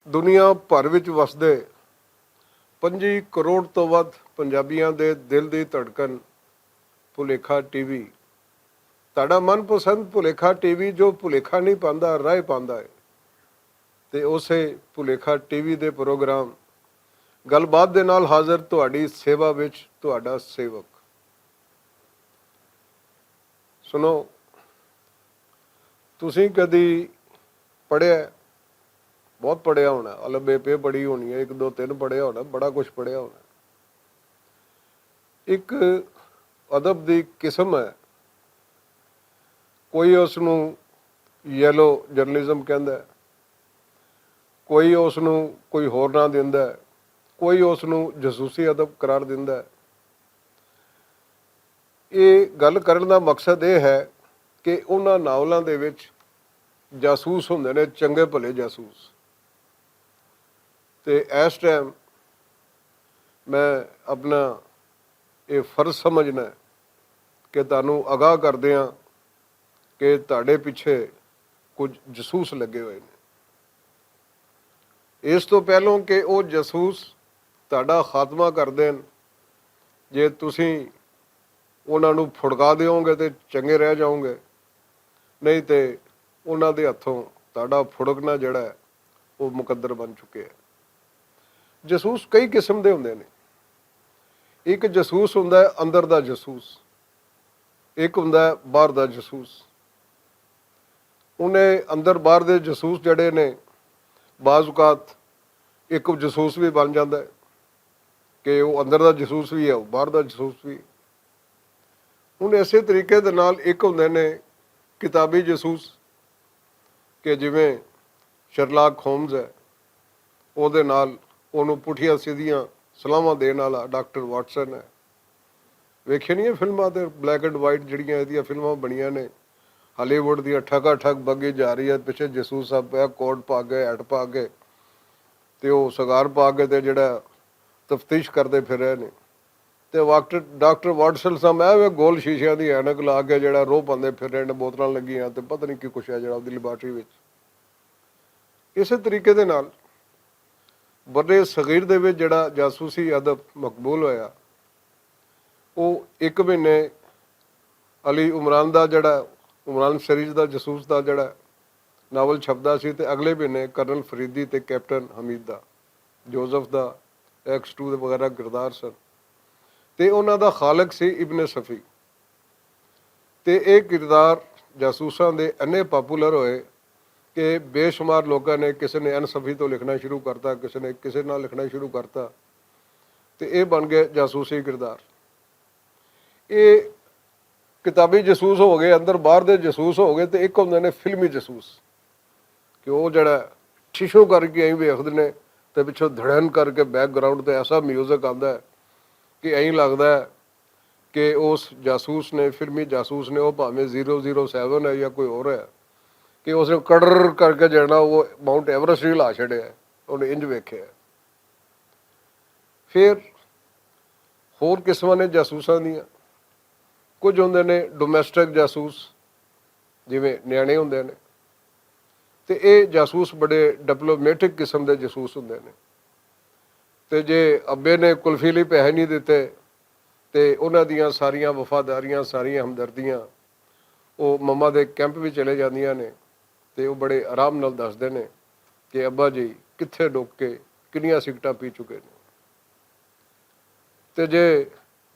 ਦੁਨੀਆ ਭਰ ਵਿੱਚ ਵਸਦੇ 25 ਕਰੋੜ ਤੋਂ ਵੱਧ ਪੰਜਾਬੀਆਂ ਦੇ ਦਿਲ ਦੀ ਧੜਕਣ ਭੁਲੇਖਾ ਟੀਵੀ। ਤੁਹਾਡਾ ਮਨਪਸੰਦ ਭੁਲੇਖਾ ਟੀਵੀ ਜੋ ਭੁਲੇਖਾ ਨਹੀਂ ਪਾਉਂਦਾ, ਰਾਹ ਪਾਉਂਦਾ ਹੈ। ਤੇ ਉਸੇ ਭੁਲੇਖਾ ਟੀਵੀ ਦੇ ਪ੍ਰੋਗਰਾਮ ਗੱਲਬਾਤ ਦੇ ਨਾਲ ਹਾਜ਼ਰ ਤੁਹਾਡੀ ਸੇਵਾ ਵਿੱਚ ਤੁਹਾਡਾ ਸੇਵਕ। ਸੁਣੋ, ਤੁਸੀਂ ਕਦੀ ਪੜ੍ਹਿਆ, ਬਹੁਤ ਪੜ੍ਹਿਆ ਹੋਣਾ, ਅਲਬ ਬੇਪੇ ਪੜ੍ਹੀ ਹੋਣੀ ਹੈ, 1 2 3 ਪੜ੍ਹਿਆ ਹੋਣਾ, ਬੜਾ ਕੁਝ ਪੜ੍ਹਿਆ ਹੋਣਾ। ਇੱਕ ਅਦਬ ਦੀ ਕਿਸਮ ਹੈ, ਕੋਈ ਉਸ ਨੂੰ ਯੈਲੋ ਜਰਨਲਿਜ਼ਮ ਕਹਿੰਦਾ, ਕੋਈ ਉਸ ਨੂੰ ਕੋਈ ਹੋਰ ਨਾਂ ਦਿੰਦਾ, ਕੋਈ ਉਸ ਨੂੰ ਜਸੂਸੀ ਅਦਬ ਕਰਾਰ ਦਿੰਦਾ। ਇਹ ਗੱਲ ਕਰਨ ਦਾ ਮਕਸਦ ਇਹ ਹੈ ਕਿ ਉਹਨਾਂ ਨਾਵਲਾਂ ਦੇ ਵਿੱਚ ਜਾਸੂਸ ਹੁੰਦੇ ਨੇ, ਚੰਗੇ ਭਲੇ ਜਾਸੂਸ। ਤੇ ਇਸ ਟਾਈਮ ਮੈਂ ਆਪਣਾ ਇਹ ਫਰਜ਼ ਸਮਝਣਾ ਕਿ ਤੁਹਾਨੂੰ ਅਗਾਹ ਕਰਦੇ ਹਾਂ ਕਿ ਤੁਹਾਡੇ ਪਿੱਛੇ ਕੁਝ ਜਾਸੂਸ ਲੱਗੇ ਹੋਏ ਨੇ। ਇਸ ਤੋਂ ਪਹਿਲਾਂ ਕਿ ਉਹ ਜਾਸੂਸ ਤੁਹਾਡਾ ਖਾਤਮਾ ਕਰ ਦੇਣ, ਜੇ ਤੁਸੀਂ ਉਹਨਾਂ ਨੂੰ ਫੁੜਕਾ ਦਿਓਗੇ ਤੇ ਚੰਗੇ ਰਹਿ ਜਾਓਗੇ, ਨਹੀਂ ਤੇ ਉਹਨਾਂ ਦੇ ਹੱਥੋਂ ਤੁਹਾਡਾ ਫੁੜਕਣਾ ਜਿਹੜਾ ਹੈ ਉਹ ਮੁਕੱਦਰ ਬਣ ਚੁੱਕਿਆ ਹੈ। ਜਾਸੂਸ ਕਈ ਕਿਸਮ ਦੇ ਹੁੰਦੇ ਨੇ। ਇੱਕ ਜਾਸੂਸ ਹੁੰਦਾ ਹੈ ਅੰਦਰ ਦਾ ਜਾਸੂਸ, ਇੱਕ ਹੁੰਦਾ ਹੈ ਬਾਹਰ ਦਾ ਜਾਸੂਸ। ਉਹਨੇ ਅੰਦਰ ਬਾਹਰ ਦੇ ਜਾਸੂਸ ਜਿਹੜੇ ਨੇ, ਬਾਜ਼ ਔਕਾਤ ਇੱਕ ਜਾਸੂਸ ਵੀ ਬਣ ਜਾਂਦਾ ਹੈ ਕਿ ਉਹ ਅੰਦਰ ਦਾ ਜਾਸੂਸ ਵੀ ਹੈ, ਉਹ ਬਾਹਰ ਦਾ ਜਾਸੂਸ ਵੀ। ਹੁਣ ਇਸੇ ਤਰੀਕੇ ਦੇ ਨਾਲ ਇੱਕ ਹੁੰਦੇ ਨੇ ਕਿਤਾਬੀ ਜਾਸੂਸ, ਕਿ ਜਿਵੇਂ ਸ਼ਰਲਾਕ ਹੋਮਜ਼ ਹੈ, ਉਹਦੇ ਨਾਲ ਉਹਨੂੰ ਪੁੱਠੀਆਂ ਸਿੱਧੀਆਂ ਸਲਾਹਾਂ ਦੇਣ ਵਾਲਾ ਡਾਕਟਰ ਵਾਟਸਨ ਹੈ। ਵੇਖੇ ਨਹੀਂ ਇਹ ਫਿਲਮਾਂ ਤੇ ਬਲੈਕ ਐਂਡ ਵਾਈਟ ਜਿਹੜੀਆਂ ਇਹਦੀਆਂ ਫਿਲਮਾਂ ਬਣੀਆਂ ਨੇ, ਹਾਲੀਵੁੱਡ ਦੀਆਂ, ਠੱਗਾ ਠੱਗ ਬੱਗੀ ਜਾ ਰਹੀ ਹੈ, ਪਿੱਛੇ ਜਾਸੂਸ ਸਾਹਿਬ ਪਿਆ ਕੋਟ ਪਾ ਕੇ, ਹੈਟ ਪਾ ਕੇ, ਤੇ ਉਹ ਸਗਾਰ ਪਾ ਕੇ ਤੇ ਜਿਹੜਾ ਤਫਤੀਸ਼ ਕਰਦੇ ਫਿਰ ਰਹੇ ਨੇ। ਤੇ ਡਾਕਟਰ ਵਾਟਸਨ ਸਾਹਿਬ ਐਵੇਂ ਗੋਲ ਸ਼ੀਸ਼ਿਆਂ ਦੀ ਐਨਕ ਲਾ ਕੇ ਜਿਹੜਾ ਰੋਹ ਪਾਉਂਦੇ ਫਿਰ ਰਹੇ ਨੇ, ਬੋਤਲਾਂ ਲੱਗੀਆਂ ਤੇ ਪਤਾ ਨਹੀਂ ਕੀ ਕੁਛ ਹੈ ਜਿਹੜਾ ਉਹਦੀ ਲੈਬਾਰਟਰੀ ਵਿੱਚ। ਇਸੇ ਤਰੀਕੇ ਦੇ ਨਾਲ ਬੜੇ ਸਗੀਰ ਦੇ ਵਿੱਚ ਜਿਹੜਾ ਜਾਸੂਸੀ ਅਦਬ ਮਕਬੂਲ ਹੋਇਆ, ਉਹ 1 ਮਹੀਨੇ ਅਲੀ ਉਮਰਾਨ ਦਾ ਜਿਹੜਾ ਉਮਰਾਨ ਸੀਰੀਜ਼ ਦਾ ਜਾਸੂਸ ਦਾ ਜਿਹੜਾ ਨਾਵਲ ਛਪਦਾ ਸੀ, ਤੇ ਅਗਲੇ ਮਹੀਨੇ ਕਰਨਲ ਫਰੀਦੀ ਤੇ ਕੈਪਟਨ ਹਮੀਦ ਦਾ, ਜੋਜ਼ਫ ਦਾ X2 ਦੇ ਵਗੈਰਾ ਕਿਰਦਾਰ ਸਨ। ਤੇ ਉਹਨਾਂ ਦਾ ਖਾਲਕ ਸੀ ਇਬਨ ਸਫੀ। ਤੇ ਇਹ ਕਿਰਦਾਰ ਜਾਸੂਸਾਂ ਦੇ ਇੰਨੇ ਪਾਪੂਲਰ ਹੋਏ ਕਿ ਬੇਸ਼ੁਮਾਰ ਲੋਕਾਂ ਨੇ, ਕਿਸੇ ਨੇ ਅਨਸਫੀ ਤੋਂ ਲਿਖਣਾ ਸ਼ੁਰੂ ਕਰਤਾ, ਕਿਸੇ ਨੇ ਕਿਸੇ ਨਾਲ ਲਿਖਣਾ ਸ਼ੁਰੂ ਕਰਤਾ, ਤੇ ਇਹ ਬਣ ਗਏ ਜਾਸੂਸੀ ਕਿਰਦਾਰ। ਇਹ ਕਿਤਾਬੀ ਜਾਸੂਸ ਹੋ ਗਏ, ਅੰਦਰ ਬਾਹਰ ਦੇ ਜਾਸੂਸ ਹੋ ਗਏ। ਤੇ ਇੱਕ ਹੁੰਦੇ ਨੇ ਫਿਲਮੀ ਜਾਸੂਸ, ਕਿ ਉਹ ਜਿਹੜਾ ਠਿਸ਼ੋ ਕਰਕੇ ਐਂ ਵੇਖਦੇ ਨੇ ਤੇ ਪਿੱਛੋਂ ਧੜਨ ਕਰਕੇ ਬੈਕਗਰਾਊਂਡ ਤੇ ਐਸਾ ਮਿਊਜ਼ਿਕ ਆਉਂਦਾ ਹੈ ਕਿ ਐਂ ਲੱਗਦਾ ਹੈ ਕਿ ਉਸ ਜਾਸੂਸ ਨੇ, ਫਿਲਮੀ ਜਾਸੂਸ ਨੇ, ਉਹ ਭਾਵੇਂ 007 ਹੈ ਜਾਂ ਕੋਈ ਹੋਰ ਹੈ, ਕਿ ਉਸਨੇ ਕੜਰ ਕਰਕੇ ਜਿਹੜਾ ਉਹ ਮਾਊਂਟ ਐਵਰੈਸਟ ਹੀ ਲਾ ਛੱਡਿਆ, ਉਹਨੇ ਇੰਜ ਵੇਖਿਆ। ਫਿਰ ਹੋਰ ਕਿਸਮਾਂ ਨੇ ਜਾਸੂਸਾਂ ਦੀਆਂ। ਕੁਝ ਹੁੰਦੇ ਨੇ ਡੋਮੈਸਟਿਕ ਜਾਸੂਸ, ਜਿਵੇਂ ਨਿਆਣੇ ਹੁੰਦੇ ਨੇ, ਤੇ ਇਹ ਜਾਸੂਸ ਬੜੇ ਡਿਪਲੋਮੈਟਿਕ ਕਿਸਮ ਦੇ ਜਾਸੂਸ ਹੁੰਦੇ ਨੇ। ਤੇ ਜੇ ਅੱਬੇ ਨੇ ਕੁਲਫੀ ਲਈ ਪੈਸੇ ਨਹੀਂ ਦਿੱਤੇ ਤੇ ਉਹਨਾਂ ਦੀਆਂ ਸਾਰੀਆਂ ਵਫਾਦਾਰੀਆਂ, ਸਾਰੀਆਂ ਹਮਦਰਦੀਆਂ ਉਹ ਮੰਮਾ ਦੇ ਕੈਂਪ ਵਿੱਚ ਚਲੇ ਜਾਂਦੀਆਂ ਨੇ। ਤੇ ਉਹ ਬੜੇ ਆਰਾਮ ਨਾਲ ਦੱਸਦੇ ਨੇ ਕਿ ਅੱਬਾ ਜੀ ਕਿੱਥੇ ਡੁੱਬ ਕੇ ਕਿੰਨੀਆਂ ਸਿਗਰਟਾਂ ਪੀ ਚੁੱਕੇ ਨੇ। ਤੇ ਜੇ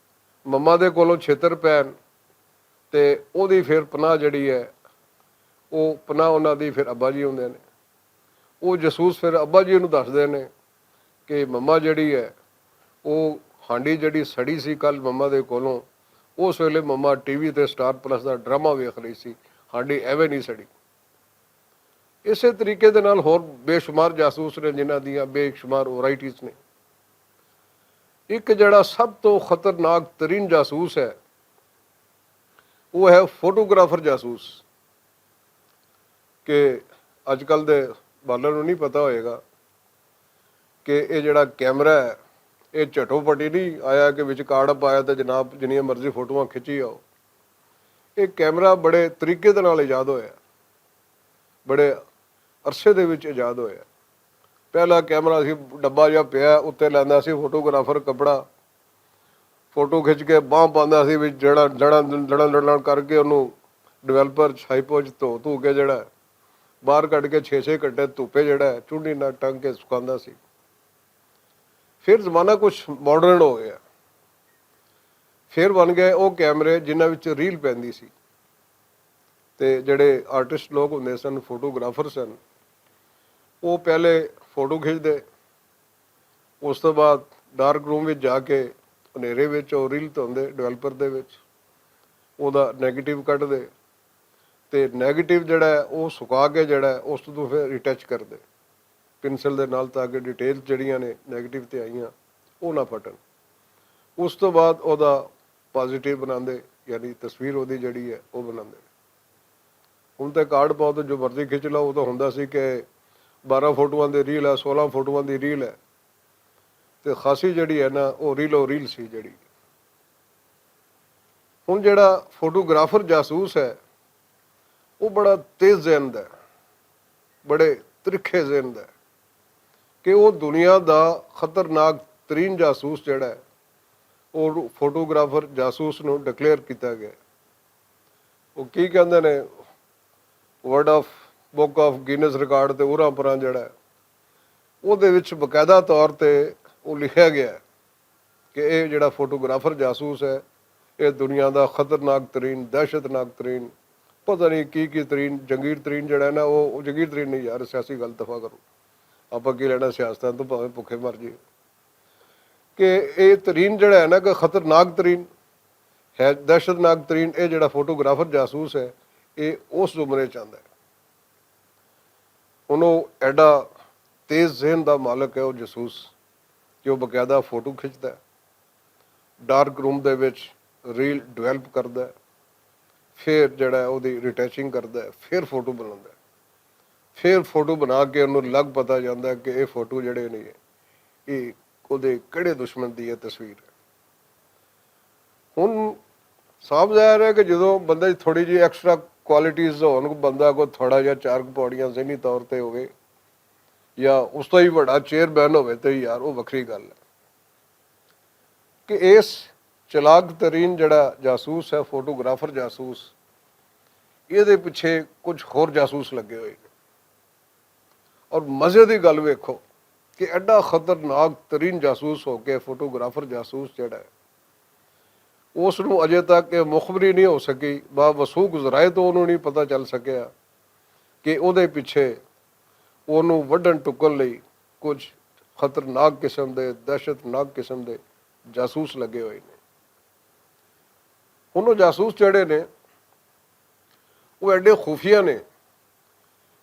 ਮੰਮਾ ਦੇ ਕੋਲੋਂ ਛੇਤਰ ਪੈਣ ਤੇ ਉਹਦੀ ਫਿਰ ਪਨਾਹ ਜਿਹੜੀ ਹੈ, ਉਹ ਪਨਾਹ ਉਹਨਾਂ ਦੀ ਫਿਰ ਅੱਬਾ ਜੀ ਹੁੰਦੇ ਨੇ। ਉਹ ਜਾਸੂਸ ਫਿਰ ਅੱਬਾ ਜੀ ਨੂੰ ਦੱਸਦੇ ਨੇ ਕਿ ਮੰਮਾ ਜਿਹੜੀ ਹੈ, ਉਹ ਹਾਂਡੀ ਜਿਹੜੀ ਸੜੀ ਸੀ ਕੱਲ ਮੰਮਾ ਦੇ ਕੋਲੋਂ, ਉਸ ਵੇਲੇ ਮੰਮਾ ਟੀਵੀ ਤੇ ਸਟਾਰ ਪਲੱਸ ਦਾ ਡਰਾਮਾ ਵੇਖ ਰਹੀ ਸੀ, ਹਾਂਡੀ ਐਵੇਂ ਨਹੀਂ ਸੜੀ। ਇਸੇ ਤਰੀਕੇ ਦੇ ਨਾਲ ਹੋਰ ਬੇਸ਼ੁਮਾਰ ਜਾਸੂਸ ਨੇ, ਜਿਨ੍ਹਾਂ ਦੀਆਂ ਬੇਸ਼ੁਮਾਰ ਵੈਰਾਈਟੀਜ਼ ਨੇ। ਇੱਕ ਜਿਹੜਾ ਸਭ ਤੋਂ ਖਤਰਨਾਕ ਤਰੀਨ ਜਾਸੂਸ ਹੈ, ਉਹ ਹੈ ਫੋਟੋਗ੍ਰਾਫਰ ਜਾਸੂਸ। ਕਿ ਅੱਜ ਕੱਲ੍ਹ ਦੇ ਬਾਲਰ ਨੂੰ ਨਹੀਂ ਪਤਾ ਹੋਏਗਾ ਕਿ ਇਹ ਜਿਹੜਾ ਕੈਮਰਾ ਹੈ, ਇਹ ਝਟੋਪਟੀ ਨਹੀਂ ਆਇਆ ਕਿ ਵਿੱਚ ਕਾਰਡ ਪਾਇਆ ਤੇ ਜਨਾਬ ਜਿੰਨੀਆਂ ਮਰਜ਼ੀ ਫੋਟੋਆਂ ਖਿੱਚੀ ਆਓ। ਇਹ ਕੈਮਰਾ ਬੜੇ ਤਰੀਕੇ ਦੇ ਨਾਲ ਈਜਾਦ ਹੋਇਆ, ਬੜੇ ਅਰਸੇ ਦੇ ਵਿੱਚ ਈਜਾਦ ਹੋਇਆ। ਪਹਿਲਾ ਕੈਮਰਾ ਸੀ ਡੱਬਾ ਜਿਹਾ ਪਿਆ, ਉੱਤੇ ਲੈਂਦਾ ਸੀ ਫੋਟੋਗ੍ਰਾਫਰ ਕੱਪੜਾ, ਫੋਟੋ ਖਿੱਚ ਕੇ ਬਾਂਹ ਪਾਉਂਦਾ ਸੀ, ਵਿੱਚ ਜੜਾਂ ਕਰਕੇ ਉਹਨੂੰ ਡਿਵੈਲਪਰ 'ਚ ਹਾਈਪੋ 'ਚ ਧੋ ਕੇ ਜਿਹੜਾ ਬਾਹਰ ਕੱਢ ਕੇ 6-6 ਘੰਟੇ ਧੁੱਪੇ ਜਿਹੜਾ ਚੁੰਡੀ ਨਾਲ ਟੰਗ ਕੇ ਸੁਕਾਉਂਦਾ ਸੀ। ਫਿਰ ਜ਼ਮਾਨਾ ਕੁਛ ਮਾਡਰਨ ਹੋ ਗਿਆ, ਫਿਰ ਬਣ ਗਏ ਉਹ ਕੈਮਰੇ ਜਿਨ੍ਹਾਂ ਵਿੱਚ ਰੀਲ ਪੈਂਦੀ ਸੀ, ਤੇ ਜਿਹੜੇ ਆਰਟਿਸਟ ਲੋਕ ਹੁੰਦੇ ਸਨ, ਫੋਟੋਗ੍ਰਾਫਰ ਸਨ, ਉਹ ਪਹਿਲੇ ਫੋਟੋ ਖਿੱਚਦੇ, ਉਸ ਤੋਂ ਬਾਅਦ ਡਾਰਕ ਰੂਮ ਵਿੱਚ ਜਾ ਕੇ ਹਨੇਰੇ ਵਿੱਚ ਉਹ ਰੀਲ ਧੋਂਦੇ ਡਿਵੈਲਪਰ ਦੇ ਵਿੱਚ, ਉਹਦਾ ਨੈਗੇਟਿਵ ਕੱਢਦੇ, ਤੇ ਨੈਗੇਟਿਵ ਜਿਹੜਾ ਉਹ ਸੁਕਾ ਕੇ ਜਿਹੜਾ ਉਸ ਤੋਂ ਫਿਰ ਰਿਟੱਚ ਕਰਦੇ ਪੈਨਸਲ ਦੇ ਨਾਲ, ਤਾਂ ਕਿ ਡਿਟੇਲ ਜਿਹੜੀਆਂ ਨੇ ਨੈਗੇਟਿਵ 'ਤੇ ਆਈਆਂ ਉਹ ਨਾ ਫਟਣ। ਉਸ ਤੋਂ ਬਾਅਦ ਉਹਦਾ ਪੋਜ਼ੀਟਿਵ ਬਣਾਉਂਦੇ, ਯਾਨੀ ਤਸਵੀਰ ਉਹਦੀ ਜਿਹੜੀ ਹੈ ਉਹ ਬਣਾਉਂਦੇ। ਹੁਣ ਤਾਂ ਕਾਰਡ ਪਾਓ ਤਾਂ ਜੋ ਮਰਜ਼ੀ ਖਿੱਚ ਲਓ। ਉਹ ਤਾਂ ਹੁੰਦਾ ਸੀ ਕਿ 12 ਫੋਟੋਆਂ ਦੀ ਰੀਲ ਹੈ, 16 ਫੋਟੋਆਂ ਦੀ ਰੀਲ ਹੈ, ਤੇ ਖਾਸੀ ਜਿਹੜੀ ਹੈ ਨਾ ਉਹ ਰੀਲ ਸੀ ਜਿਹੜੀ। ਹੁਣ ਜਿਹੜਾ ਫੋਟੋਗ੍ਰਾਫਰ ਜਾਸੂਸ ਹੈ ਉਹ ਬੜਾ ਤੇਜ਼ ਜ਼ਿਹਨ ਦਾ, ਬੜੇ ਤਿੱਖੇ ਜ਼ਿਹਨ ਦਾ, ਕਿ ਉਹ ਦੁਨੀਆ ਦਾ ਖਤਰਨਾਕ ਤਰੀਨ ਜਾਸੂਸ ਜਿਹੜਾ ਹੈ ਉਹ ਫੋਟੋਗ੍ਰਾਫਰ ਜਾਸੂਸ ਨੂੰ ਡਿਕਲੇਅਰ ਕੀਤਾ ਗਿਆ। ਉਹ ਕੀ ਕਹਿੰਦੇ ਨੇ, world of book of Guinness record ਤੇ ਉਰਾਂ ਪਰਾਂ ਜਿਹੜਾ ਉਹਦੇ ਵਿੱਚ ਬਕਾਇਦਾ ਤੌਰ ਤੇ ਉਹ ਲਿਖਿਆ ਗਿਆ ਕਿ ਇਹ ਜਿਹੜਾ ਫੋਟੋਗ੍ਰਾਫਰ ਜਾਸੂਸ ਹੈ ਇਹ ਦੁਨੀਆ ਦਾ ਖਤਰਨਾਕ ਤਰੀਨ, ਦਹਿਸ਼ਤਨਾਕ ਤਰੀਨ, ਪਤਾ ਨਹੀਂ ਕੀ ਤਰੀਨ, ਜੰਗੀਰ ਤਰੀਨ ਜਿਹੜਾ ਨਾ, ਉਹ ਜੰਗੀਰ ਤਰੀਨ ਨਹੀਂ ਯਾਰ, ਸਿਆਸੀ ਗੱਲ ਦਫਾ ਕਰੋ, ਆਪਾਂ ਕੀ ਲੈਣਾ ਸਿਆਸਤਾਂ ਤੋਂ, ਭਾਵੇਂ ਭੁੱਖੇ ਮਰ ਜਾਈਏ, ਕਿ ਇਹ ਤਰੀਨ ਜਿਹੜਾ ਹੈ ਨਾ ਕਿ ਖਤਰਨਾਕ ਤਰੀਨ ਹੈ, ਦਹਿਸ਼ਤਨਾਕ ਤਰੀਨ, ਇਹ ਜਿਹੜਾ ਫੋਟੋਗ੍ਰਾਫਰ ਜਾਸੂਸ ਹੈ ਇਹ ਉਸ ਜ਼ੁਮਰੇ 'ਚ ਆਉਂਦਾ ਹੈ। ਉਹਨੂੰ ਐਡਾ ਤੇਜ਼ ਜ਼ਿਹਨ ਦਾ ਮਾਲਕ ਹੈ ਉਹ ਜਾਸੂਸ ਕਿ ਉਹ ਬਕਾਇਦਾ ਫੋਟੋ ਖਿੱਚਦਾ, ਡਾਰਕ ਰੂਮ ਦੇ ਵਿੱਚ ਰੀਲ ਡਿਵੈਲਪ ਕਰਦਾ, ਫਿਰ ਜਿਹੜਾ ਉਹਦੀ ਰਿਟੈਚਿੰਗ ਕਰਦਾ, ਫਿਰ ਫੋਟੋ ਬਣਾਉਂਦਾ, ਫਿਰ ਫੋਟੋ ਬਣਾ ਕੇ ਉਹਨੂੰ ਲੱਗ ਪਤਾ ਜਾਂਦਾ ਕਿ ਇਹ ਫੋਟੋ ਜਿਹੜੇ ਨੇ ਇਹ ਉਹਦੇ ਕਿਹੜੇ ਦੁਸ਼ਮਣ ਦੀ ਇਹ ਤਸਵੀਰ ਹੈ। ਹੁਣ ਸਾਫ਼ ਜ਼ਾਹਿਰ ਹੈ ਕਿ ਜਦੋਂ ਬੰਦੇ 'ਚ ਥੋੜ੍ਹੀ ਜਿਹੀ ਐਕਸਟਰਾ ਕੁਆਲਿਟੀਜ਼ ਹੋਣ, ਬੰਦਾ ਕੋਈ ਥੋੜ੍ਹਾ ਜਿਹਾ 4 ਪੌੜੀਆਂ ਜ਼ਹਿਨੀ ਤੌਰ 'ਤੇ ਹੋਵੇ ਜਾਂ ਉਸ ਤੋਂ ਹੀ ਵੱਡਾ ਚੇਅਰਮੈਨ ਹੋਵੇ, ਤੇ ਯਾਰ ਉਹ ਵੱਖਰੀ ਗੱਲ ਹੈ ਕਿ ਇਸ ਚਲਾਕ ਤਰੀਨ ਜਿਹੜਾ ਜਾਸੂਸ ਹੈ, ਫੋਟੋਗ੍ਰਾਫਰ ਜਾਸੂਸ, ਇਹਦੇ ਪਿੱਛੇ ਕੁਝ ਹੋਰ ਜਾਸੂਸ ਲੱਗੇ ਹੋਏ ਨੇ। ਔਰ ਮਜ਼ੇ ਦੀ ਗੱਲ ਵੇਖੋ ਕਿ ਐਡਾ ਖਤਰਨਾਕ ਤਰੀਨ ਜਾਸੂਸ ਹੋ ਕੇ ਫੋਟੋਗ੍ਰਾਫਰ ਜਾਸੂਸ ਜਿਹੜਾ ਹੈ ਉਸ ਨੂੰ ਅਜੇ ਤੱਕ ਇਹ ਮੁਖਬਰੀ ਨਹੀਂ ਹੋ ਸਕੀ, ਬਾਵਸੂਖ ਜ਼ਰਾਏ ਤੋਂ ਉਹਨੂੰ ਨਹੀਂ ਪਤਾ ਚੱਲ ਸਕਿਆ ਕਿ ਉਹਦੇ ਪਿੱਛੇ ਉਹਨੂੰ ਵੱਢਣ ਟੁੱਕਣ ਲਈ ਕੁਝ ਖਤਰਨਾਕ ਕਿਸਮ ਦੇ, ਦਹਿਸ਼ਤਨਾਕ ਕਿਸਮ ਦੇ ਜਾਸੂਸ ਲੱਗੇ ਹੋਏ ਨੇ। ਹੁਣ ਉਹ ਜਾਸੂਸ ਜਿਹੜੇ ਨੇ ਉਹ ਐਡੇ ਖੂਫੀਆ ਨੇ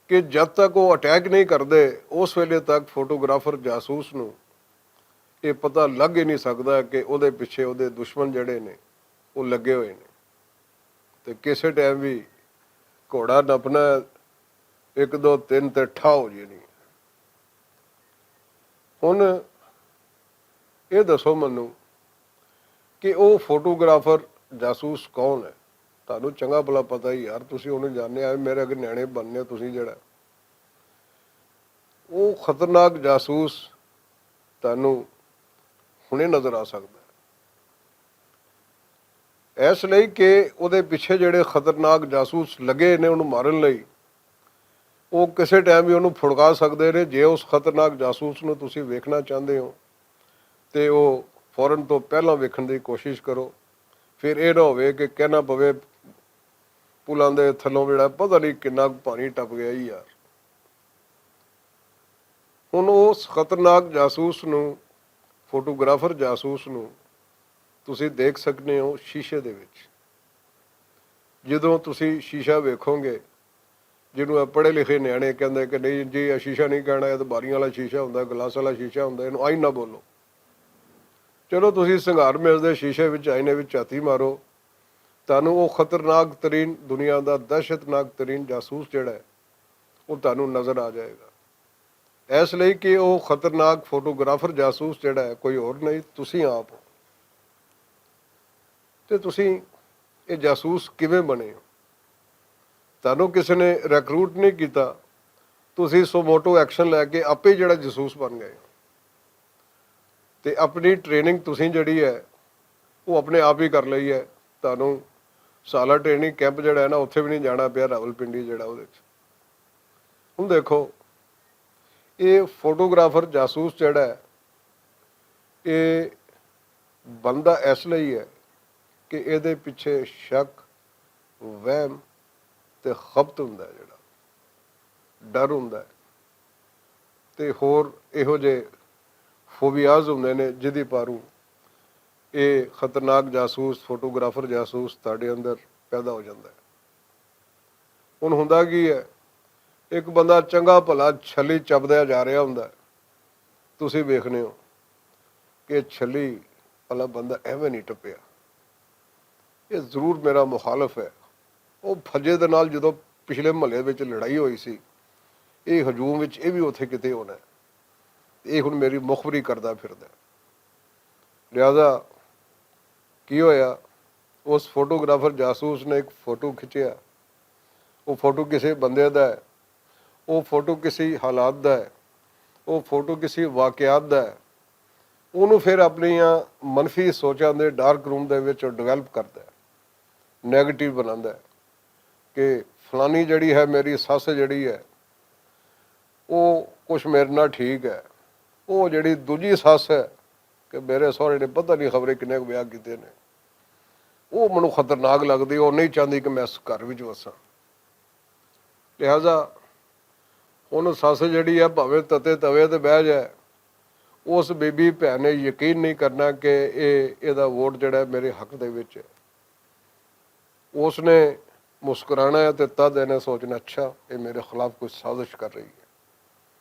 ਕਿ ਜਦ ਤੱਕ ਉਹ ਅਟੈਕ ਨਹੀਂ ਕਰਦੇ ਉਸ ਵੇਲੇ ਤੱਕ ਫੋਟੋਗ੍ਰਾਫਰ ਜਾਸੂਸ ਨੂੰ ਇਹ ਪਤਾ ਲੱਗ ਹੀ ਨਹੀਂ ਸਕਦਾ ਕਿ ਉਹਦੇ ਪਿੱਛੇ ਉਹਦੇ ਦੁਸ਼ਮਣ ਜਿਹੜੇ ਨੇ ਉਹ ਲੱਗੇ ਹੋਏ ਨੇ। ਤੇ ਕਿਸੇ ਟਾਈਮ ਵੀ ਘੋੜਾ ਨੱਪਣਾ 1 2 3 ਤੇ ਠਾ ਹੋ ਜਾਣੀ। ਹੁਣ ਇਹ ਦੱਸੋ ਮੈਨੂੰ ਕਿ ਉਹ ਫੋਟੋਗ੍ਰਾਫਰ ਜਾਸੂਸ ਕੌਣ ਹੈ? ਤੁਹਾਨੂੰ ਚੰਗਾ ਭਲਾ ਪਤਾ ਹੀ ਯਾਰ, ਤੁਸੀਂ ਉਹਨੂੰ ਜਾਣਦੇ ਆ, ਮੇਰੇ ਅੱਗੇ ਨਿਆਣੇ ਬਣਨੇ ਤੁਸੀਂ। ਜਿਹੜਾ ਉਹ ਖਤਰਨਾਕ ਜਾਸੂਸ ਤੁਹਾਨੂੰ ਹੁਣੇ ਨਜ਼ਰ ਆ ਸਕਦਾ, ਇਸ ਲਈ ਕਿ ਉਹਦੇ ਪਿੱਛੇ ਜਿਹੜੇ ਖਤਰਨਾਕ ਜਾਸੂਸ ਲੱਗੇ ਨੇ ਉਹਨੂੰ ਮਾਰਨ ਲਈ, ਉਹ ਕਿਸੇ ਟਾਈਮ ਵੀ ਉਹਨੂੰ ਫੁੜਕਾ ਸਕਦੇ ਨੇ। ਜੇ ਉਸ ਖਤਰਨਾਕ ਜਾਸੂਸ ਨੂੰ ਤੁਸੀਂ ਵੇਖਣਾ ਚਾਹੁੰਦੇ ਹੋ ਤੇ ਉਹ ਫੌਰਨ ਤੋਂ ਪਹਿਲਾਂ ਵੇਖਣ ਦੀ ਕੋਸ਼ਿਸ਼ ਕਰੋ, ਫਿਰ ਇਹ ਨਾ ਹੋਵੇ ਕਿ ਕਹਿਣਾ ਪਵੇ ਪੁਲਾਂ ਦੇ ਥੱਲੋਂ ਜਿਹੜਾ ਪਤਾ ਨਹੀਂ ਕਿੰਨਾ ਪਾਣੀ ਟੱਪ ਗਿਆ ਹੀ ਯਾਰ। ਹੁਣ ਉਸ ਖਤਰਨਾਕ ਜਾਸੂਸ ਨੂੰ, ਫੋਟੋਗ੍ਰਾਫਰ ਜਾਸੂਸ ਨੂੰ ਤੁਸੀਂ ਦੇਖ ਸਕਦੇ ਹੋ ਸ਼ੀਸ਼ੇ ਦੇ ਵਿੱਚ। ਜਦੋਂ ਤੁਸੀਂ ਸ਼ੀਸ਼ਾ ਵੇਖੋਗੇ, ਜਿਹਨੂੰ ਇਹ ਪੜ੍ਹੇ ਲਿਖੇ ਨਿਆਣੇ ਕਹਿੰਦੇ ਕਿ ਨਹੀਂ ਜੀ ਇਹ ਸ਼ੀਸ਼ਾ ਨਹੀਂ ਕਹਿਣਾ, ਇਹ ਤਾਂ ਬਾਰੀਆਂ ਵਾਲਾ ਸ਼ੀਸ਼ਾ ਹੁੰਦਾ, ਗਲਾਸ ਵਾਲਾ ਸ਼ੀਸ਼ਾ ਹੁੰਦਾ, ਇਹਨੂੰ ਆਈਨਾ ਬੋਲੋ। ਚਲੋ ਤੁਸੀਂ ਸੰਘਾਰ ਮਿਲਸ ਦੇ ਸ਼ੀਸ਼ੇ ਵਿੱਚ ਆਈਨੇ ਵਿੱਚ ਝਾਤੀ ਮਾਰੋ, ਤੁਹਾਨੂੰ ਉਹ ਖਤਰਨਾਕ ਤਰੀਨ, ਦੁਨੀਆ ਦਾ ਦਹਿਸ਼ਤਨਾਕ ਤਰੀਨ ਜਾਸੂਸ ਜਿਹੜਾ ਹੈ ਉਹ ਤੁਹਾਨੂੰ ਨਜ਼ਰ ਆ ਜਾਏਗਾ। ਇਸ ਲਈ ਕਿ ਉਹ ਖਤਰਨਾਕ ਫੋਟੋਗ੍ਰਾਫਰ ਜਾਸੂਸ ਜਿਹੜਾ ਹੈ ਕੋਈ ਹੋਰ ਨਹੀਂ, ਤੁਸੀਂ ਆਪ ਹੋ। ਤੇ ਤੁਸੀਂ ਇਹ ਜਾਸੂਸ ਕਿਵੇਂ ਬਣੇ ਹੋ? ਤੁਹਾਨੂੰ ਕਿਸੇ ਨੇ ਰਿਕਰੂਟ ਨਹੀਂ ਕੀਤਾ, ਤੁਸੀਂ ਸੋਮੋਟੋ ਐਕਸ਼ਨ ਲੈ ਕੇ ਆਪੇ ਜਿਹੜਾ ਜਸੂਸ ਬਣ ਗਏ ਤੇ ਆਪਣੀ ਟ੍ਰੇਨਿੰਗ ਤੁਸੀਂ ਜਿਹੜੀ ਹੈ ਉਹ ਆਪਣੇ ਆਪ ਹੀ ਕਰ ਲਈ ਹੈ। ਤੁਹਾਨੂੰ ਸਾਲਾ ਟ੍ਰੇਨਿੰਗ ਕੈਂਪ ਜਿਹੜਾ ਹੈ ਨਾ ਉੱਥੇ ਵੀ ਨਹੀਂ ਜਾਣਾ ਪਿਆ, ਰਾਵਲਪਿੰਡੀ ਜਿਹੜਾ ਉਹਦੇ 'ਚ। ਹੁਣ ਦੇਖੋ ਇਹ ਫੋਟੋਗ੍ਰਾਫਰ ਜਾਸੂਸ ਜਿਹੜਾ ਹੈ ਇਹ ਬਣਦਾ ਇਸ ਲਈ ਹੈ ਕਿ ਇਹਦੇ ਪਿੱਛੇ ਸ਼ੱਕ, ਵਹਿਮ ਤੇ ਖਪਤ ਹੁੰਦਾ, ਜਿਹੜਾ ਡਰ ਹੁੰਦਾ ਤੇ ਹੋਰ ਇਹੋ ਜਿਹੇ ਫੋਬੀਆਜ਼ ਹੁੰਦੇ ਨੇ ਜਿਹਦੀ ਪਾਰੂ ਇਹ ਖਤਰਨਾਕ ਜਾਸੂਸ, ਫੋਟੋਗ੍ਰਾਫਰ ਜਾਸੂਸ ਤੁਹਾਡੇ ਅੰਦਰ ਪੈਦਾ ਹੋ ਜਾਂਦਾ ਹੈ। ਹੁਣ ਹੁੰਦਾ ਕੀ ਹੈ, ਇੱਕ ਬੰਦਾ ਚੰਗਾ ਭਲਾ ਛੱਲੀ ਚੱਬਦਾ ਜਾ ਰਿਹਾ ਹੁੰਦਾ, ਤੁਸੀਂ ਵੇਖਦੇ ਹੋ ਕਿ ਛੱਲੀ ਵਾਲਾ ਬੰਦਾ ਐਵੇਂ ਨਹੀਂ ਟੱਪਿਆ, ਇਹ ਜ਼ਰੂਰ ਮੇਰਾ ਮੁਖਾਲਫ ਹੈ। ਉਹ ਫੱਜੇ ਦੇ ਨਾਲ ਜਦੋਂ ਪਿਛਲੇ ਮਹੱਲੇ ਵਿੱਚ ਲੜਾਈ ਹੋਈ ਸੀ, ਇਹ ਹਜੂਮ ਵਿੱਚ ਇਹ ਵੀ ਉੱਥੇ ਕਿਤੇ ਹੋਣਾ, ਇਹ ਹੁਣ ਮੇਰੀ ਮੁਖਬਰੀ ਕਰਦਾ ਫਿਰਦਾ। ਲਿਹਾਜ਼ਾ ਕੀ ਹੋਇਆ, ਉਸ ਫੋਟੋਗ੍ਰਾਫਰ ਜਾਸੂਸ ਨੇ ਇੱਕ ਫੋਟੋ ਖਿੱਚਿਆ। ਉਹ ਫੋਟੋ ਕਿਸੇ ਬੰਦੇ ਦਾ ਹੈ, ਉਹ ਫੋਟੋ ਕਿਸੇ ਹਾਲਾਤ ਦਾ ਹੈ, ਉਹ ਫੋਟੋ ਕਿਸੇ ਵਾਕਿਆਤ ਦਾ ਹੈ। ਉਹਨੂੰ ਫਿਰ ਆਪਣੀਆਂ ਮਨਫੀ ਸੋਚਾਂ ਦੇ ਡਾਰਕ ਰੂਮ ਦੇ ਵਿੱਚ ਡਿਵੈਲਪ ਕਰਦਾ, ਨੈਗੇਟਿਵ ਬਣਾਉਂਦਾ ਕਿ ਫਲਾਨੀ ਜਿਹੜੀ ਹੈ ਮੇਰੀ ਸੱਸ ਜਿਹੜੀ ਹੈ ਉਹ ਕੁਛ ਮੇਰੇ ਨਾਲ ਠੀਕ ਹੈ, ਉਹ ਜਿਹੜੀ ਦੂਜੀ ਸੱਸ ਹੈ ਕਿ ਮੇਰੇ ਸਹੁਰੇ ਨੇ ਪਤਾ ਨਹੀਂ ਖਬਰੇ ਕਿੰਨੇ ਕੁ ਵਿਆਹ ਕੀਤੇ ਨੇ, ਉਹ ਮੈਨੂੰ ਖਤਰਨਾਕ ਲੱਗਦੀ, ਉਹ ਨਹੀਂ ਚਾਹੁੰਦੀ ਕਿ ਮੈਂ ਇਸ ਘਰ ਵਿੱਚ ਵਸਾਂ। ਲਿਹਾਜ਼ਾ ਉਹਨੂੰ ਸੱਸ ਜਿਹੜੀ ਹੈ ਭਾਵੇਂ ਤਤੇ ਤਵੇ ਤੇ ਬਹਿ ਜਾਏ, ਉਸ ਬੀਬੀ ਭੈਣ ਨੇ ਯਕੀਨ ਨਹੀਂ ਕਰਨਾ ਕਿ ਇਹਦਾ ਵੋਟ ਜਿਹੜਾ ਮੇਰੇ ਹੱਕ ਦੇ ਵਿੱਚ ਹੈ। ਉਸਨੇ ਮੁਸਕਰਾਣਾ ਹੈ ਤੇ ਤਦ ਇਹਨੇ ਸੋਚਣਾ ਅੱਛਾ ਇਹ ਮੇਰੇ ਖਿਲਾਫ ਕੋਈ ਸਾਜ਼ਿਸ਼ ਕਰ ਰਹੀ ਹੈ।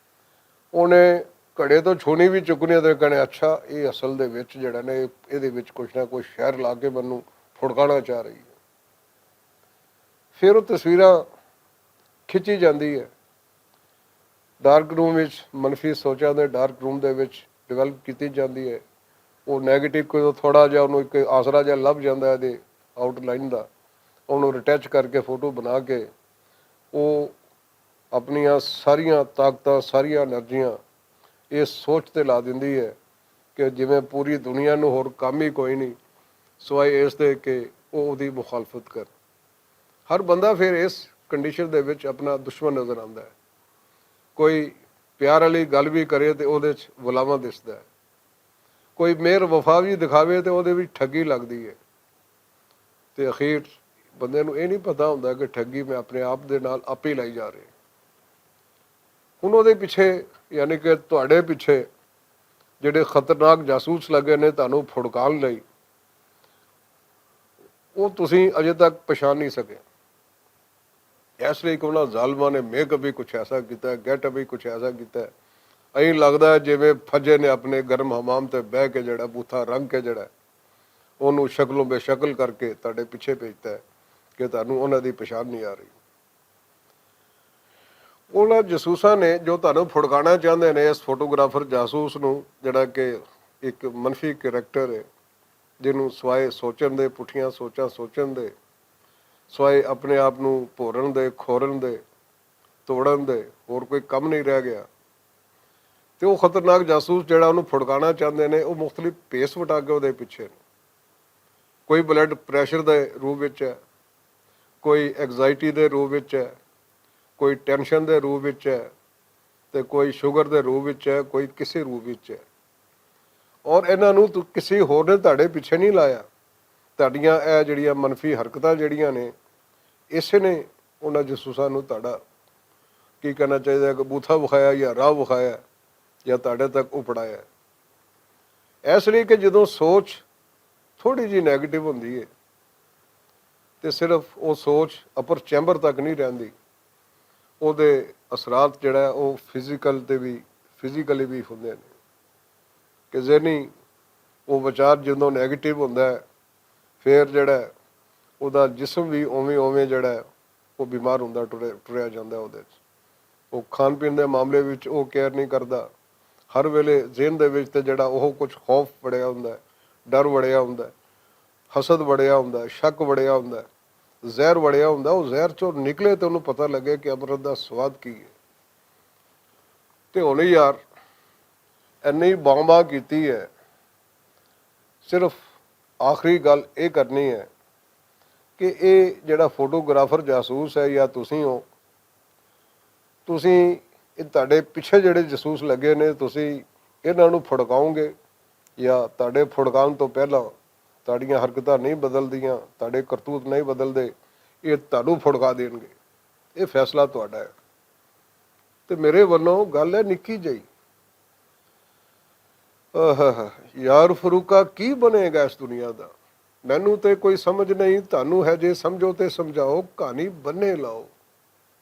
ਉਹਨੇ ਘੜੇ ਤੋਂ ਛੂਣੀ ਵੀ ਚੁੱਕਣੀ ਤੇ ਕਹਿਣਾ ਅੱਛਾ ਇਹ ਅਸਲ ਦੇ ਵਿੱਚ ਜਿਹੜਾ ਨੇ ਇਹਦੇ ਵਿੱਚ ਕੁਛ ਨਾ ਕੁਛ ਸ਼ਹਿਰ ਲਾ ਕੇ ਮੈਨੂੰ ਫੁੜਕਾਉਣਾ ਚਾਹ ਰਹੀ ਹੈ। ਫਿਰ ਉਹ ਤਸਵੀਰਾਂ ਖਿੱਚੀ ਜਾਂਦੀ ਹੈ, ਡਾਰਕ ਰੂਮ ਵਿੱਚ ਮਨਫੀ ਸੋਚਾਂ ਦੇ ਡਾਰਕ ਰੂਮ ਦੇ ਵਿੱਚ ਡਿਵੈਲਪ ਕੀਤੀ ਜਾਂਦੀ ਹੈ। ਉਹ ਨੈਗੇਟਿਵ ਕੋਈ ਥੋੜ੍ਹਾ ਜਿਹਾ ਉਹਨੂੰ ਇੱਕ ਆਸਰਾ ਜਿਹਾ ਲੱਭ ਜਾਂਦਾ ਇਹਦੇ ਆਊਟਲਾਈਨ ਦਾ, ਉਹਨੂੰ ਰਿਟੈਚ ਕਰਕੇ ਫੋਟੋ ਬਣਾ ਕੇ ਉਹ ਆਪਣੀਆਂ ਸਾਰੀਆਂ ਤਾਕਤਾਂ, ਸਾਰੀਆਂ એનર્ਜੀਆਂ ਇਸ ਸੋਚ 'ਤੇ ਲਾ ਦਿੰਦੀ ਹੈ ਕਿ ਜਿਵੇਂ ਪੂਰੀ ਦੁਨੀਆ ਨੂੰ ਹੋਰ ਕੰਮ ਹੀ ਕੋਈ ਨਹੀਂ ਸਿਵਾਏ ਇਸ ਦੇ ਕਿ ਉਹ ਉਹਦੀ ਮੁਖਾਲਫਤ ਕਰ। ਹਰ ਬੰਦਾ ਫਿਰ ਇਸ ਕੰਡੀਸ਼ਨ ਦੇ ਵਿੱਚ ਆਪਣਾ ਦੁਸ਼ਮਣ ਨਜ਼ਰ ਆਉਂਦਾ ਹੈ। ਕੋਈ ਪਿਆਰ ਵਾਲੀ ਗੱਲ ਵੀ ਕਰੇ ਤੇ ਉਹਦੇ 'ਚ ਵਲਾਵਾ ਦਿਸਦਾ ਹੈ, ਕੋਈ ਮਿਹਰ ਵਫਾ ਵੀ ਦਿਖਾਵੇ ਤੇ ਉਹਦੇ ਵਿੱਚ ਠੱਗੀ ਲੱਗਦੀ ਹੈ। ਤੇ ਅਖੀਰ ਬੰਦੇ ਨੂੰ ਇਹ ਨਹੀਂ ਪਤਾ ਹੁੰਦਾ ਕਿ ਠੱਗੀ ਮੈਂ ਆਪਣੇ ਆਪ ਦੇ ਨਾਲ ਆਪੇ ਲਾਈ ਜਾ ਰਹੀ। ਹੁਣ ਉਹਦੇ ਪਿੱਛੇ ਯਾਨੀ ਕਿ ਤੁਹਾਡੇ ਪਿੱਛੇ ਜਿਹੜੇ ਖਤਰਨਾਕ ਜਾਸੂਸ ਲੱਗੇ ਨੇ ਤੁਹਾਨੂੰ ਫੁੜਕਾਉਣ ਲਈ, ਉਹ ਤੁਸੀਂ ਅਜੇ ਤੱਕ ਪਛਾਣ ਨਹੀਂ ਸਕੇ। ਇਸ ਲਈ ਕਿ ਉਹਨਾਂ ਜ਼ਾਲਮਾਂ ਨੇ ਮੇਕਅਪ ਵੀ ਕੁਛ ਐਸਾ ਕੀਤਾ, ਗੈਟਅਪ ਵੀ ਕੁਛ ਐਸਾ ਕੀਤਾ, ਐਂ ਲੱਗਦਾ ਜਿਵੇਂ ਫੱਜੇ ਨੇ ਆਪਣੇ ਗਰਮ ਹਮਾਮ ਤੇ ਬਹਿ ਕੇ ਜਿਹੜਾ ਬੂਥਾ ਰੰਗ ਕੇ ਜਿਹੜਾ ਉਹਨੂੰ ਸ਼ਕਲੋਂ ਬੇਸ਼ਕਲ ਕਰਕੇ ਤੁਹਾਡੇ ਪਿੱਛੇ ਭੇਜਦਾ ਕਿ ਤੁਹਾਨੂੰ ਉਹਨਾਂ ਦੀ ਪਛਾਣ ਨਹੀਂ ਆ ਰਹੀ। ਉਹਨਾਂ ਜਸੂਸਾਂ ਨੇ ਜੋ ਤੁਹਾਨੂੰ ਫੁੜਕਾਉਣਾ ਚਾਹੁੰਦੇ ਨੇ ਇਸ ਫੋਟੋਗ੍ਰਾਫਰ ਜਾਸੂਸ ਨੂੰ, ਜਿਹੜਾ ਕਿ ਇੱਕ ਮਨਫੀ ਕਰੈਕਟਰ ਹੈ ਜਿਹਨੂੰ ਸਵਾਏ ਸੋਚਣ ਦੇ, ਪੁੱਠੀਆਂ ਸੋਚਾਂ ਸੋਚਣ ਦੇ, ਸਵਾਏ ਆਪਣੇ ਆਪ ਨੂੰ ਭੋਰਨ ਦੇ, ਖੋਰਨ ਦੇ, ਤੋੜਨ ਦੇ ਹੋਰ ਕੋਈ ਕੰਮ ਨਹੀਂ ਰਹਿ ਗਿਆ। ਤੇ ਉਹ ਖਤਰਨਾਕ ਜਾਸੂਸ ਜਿਹੜਾ ਉਹਨੂੰ ਫੁੜਕਾਉਣਾ ਚਾਹੁੰਦੇ ਨੇ ਉਹ ਮੁਖਤਲਿਫ ਭੇਸ ਵਟਾ ਕੇ ਉਹਦੇ ਪਿੱਛੇ ਨੇ। ਕੋਈ ਬਲੱਡ ਪ੍ਰੈਸ਼ਰ ਦੇ ਰੂਪ ਵਿੱਚ ਹੈ, ਕੋਈ ਐਗਜ਼ਾਈਟੀ ਦੇ ਰੂਪ ਵਿੱਚ ਹੈ, ਕੋਈ ਟੈਨਸ਼ਨ ਦੇ ਰੂਪ ਵਿੱਚ ਹੈ, ਤੇ ਕੋਈ ਸ਼ੂਗਰ ਦੇ ਰੂਪ ਵਿੱਚ ਹੈ, ਕੋਈ ਕਿਸੇ ਰੂਪ ਵਿੱਚ ਹੈ। ਔਰ ਇਹਨਾਂ ਨੂੰ ਕਿਸੇ ਹੋਰ ਨੇ ਤੁਹਾਡੇ ਪਿੱਛੇ ਨਹੀਂ ਲਾਇਆ। ਤੁਹਾਡੀਆਂ ਇਹ ਜਿਹੜੀਆਂ ਮਨਫੀ ਹਰਕਤਾਂ ਜਿਹੜੀਆਂ ਨੇ ਇਸੇ ਨੇ ਉਹਨਾਂ ਜਸੂਸਾਂ ਨੂੰ ਤੁਹਾਡਾ ਕੀ ਕਰਨਾ ਚਾਹੀਦਾ ਕਿ ਬੂਥਾ ਵਿਖਾਇਆ ਜਾਂ ਰਾਹ ਵਿਖਾਇਆ ਜਾਂ ਤੁਹਾਡੇ ਤੱਕ ਉਪੜਾਇਆ। ਇਸ ਲਈ ਕਿ ਜਦੋਂ ਸੋਚ ਥੋੜ੍ਹੀ ਜਿਹੀ ਨੈਗੇਟਿਵ ਹੁੰਦੀ ਹੈ ਤੇ ਸਿਰਫ ਉਹ ਸੋਚ ਅਪਰ ਚੈਂਬਰ ਤੱਕ ਨਹੀਂ ਰਹਿੰਦੀ, ਉਹਦੇ ਅਸਰਾਤ ਜਿਹੜਾ ਉਹ ਫਿਜ਼ੀਕਲੀ ਵੀ ਹੁੰਦੇ ਨੇ ਕਿ ਜ਼ਹਿਨੀ ਉਹ ਵਿਚਾਰ ਜਦੋਂ ਨੈਗੇਟਿਵ ਹੁੰਦਾ ਹੈ ਫਿਰ ਜਿਹੜਾ ਉਹਦਾ ਜਿਸਮ ਵੀ ਉਵੇਂ ਜਿਹੜਾ ਉਹ ਬਿਮਾਰ ਹੁੰਦਾ ਟੁਰਿਆ ਜਾਂਦਾ। ਉਹਦੇ 'ਚ ਉਹ ਖਾਣ ਪੀਣ ਦੇ ਮਾਮਲੇ ਵਿੱਚ ਉਹ ਕੇਅਰ ਨਹੀਂ ਕਰਦਾ, ਹਰ ਵੇਲੇ ਜ਼ਿਹਨ ਦੇ ਵਿੱਚ ਤੇ ਜਿਹੜਾ ਉਹ ਕੁਛ ਖੌਫ ਵੜਿਆ ਹੁੰਦਾ, ਡਰ ਵੜਿਆ ਹੁੰਦਾ, ਹਸਦ ਵੜਿਆ ਹੁੰਦਾ, ਸ਼ੱਕ ਵੜਿਆ ਹੁੰਦਾ, ਜ਼ਹਿਰ ਵੜਿਆ ਹੁੰਦਾ। ਉਹ ਜ਼ਹਿਰ 'ਚੋਂ ਨਿਕਲੇ ਤੇ ਉਹਨੂੰ ਪਤਾ ਲੱਗੇ ਕਿ ਅੰਮ੍ਰਿਤ ਦਾ ਸਵਾਦ ਕੀ ਹੈ। ਤੇ ਹੁਣ ਯਾਰ ਇੰਨੀ ਬਾਂਬਾ ਕੀਤੀ ਹੈ। ਸਿਰਫ ਆਖਰੀ ਗੱਲ ਇਹ ਕਰਨੀ ਹੈ ਕਿ ਇਹ ਜਿਹੜਾ ਫੋਟੋਗ੍ਰਾਫਰ ਜਾਸੂਸ ਹੈ ਜਾਂ ਤੁਸੀਂ ਹੋ, ਤੁਸੀਂ ਇਹ ਤੁਹਾਡੇ ਪਿੱਛੇ ਜਿਹੜੇ ਜਾਸੂਸ ਲੱਗੇ ਨੇ, ਤੁਸੀਂ ਇਹਨਾਂ ਨੂੰ ਫੜਕਾਓਗੇ ਜਾਂ ਤੁਹਾਡੇ ਫੜਕਾਉਣ ਤੋਂ ਪਹਿਲਾਂ ਤੁਹਾਡੀਆਂ ਹਰਕਤਾਂ ਨਹੀਂ ਬਦਲਦੀਆਂ, ਤੁਹਾਡੇ ਕਰਤੂਤ ਨਹੀਂ ਬਦਲਦੇ, ਇਹ ਤੁਹਾਨੂੰ ਫੜਕਾ ਦੇਣਗੇ। ਇਹ ਫੈਸਲਾ ਤੁਹਾਡਾ ਹੈ। ਤੇ ਮੇਰੇ ਵੱਲੋਂ ਗੱਲ ਹੈ ਨਿੱਕੀ ਜਿਹੀ, ਯਾਰ ਫਰੂਕਾ ਕੀ ਬਣੇਗਾ ਇਸ ਦੁਨੀਆ ਦਾ? ਮੈਨੂੰ ਤੇ ਕੋਈ ਸਮਝ ਨਹੀਂ, ਤੁਹਾਨੂੰ ਹੈ ਜੇ ਸਮਝੋ ਤੇ ਸਮਝਾਓ, ਕਹਾਣੀ ਬੰਨੇ ਲਾਓ।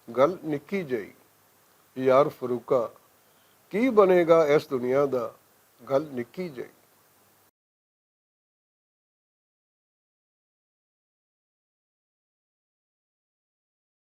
ਗੱਲ ਨਿੱਕੀ ਜਿਹੀ, ਯਾਰ ਫਰੂਕਾ ਕੀ ਬਣੇਗਾ ਇਸ ਦੁਨੀਆ ਦਾ? ਗੱਲ ਨਿੱਕੀ ਜਿਹੀ।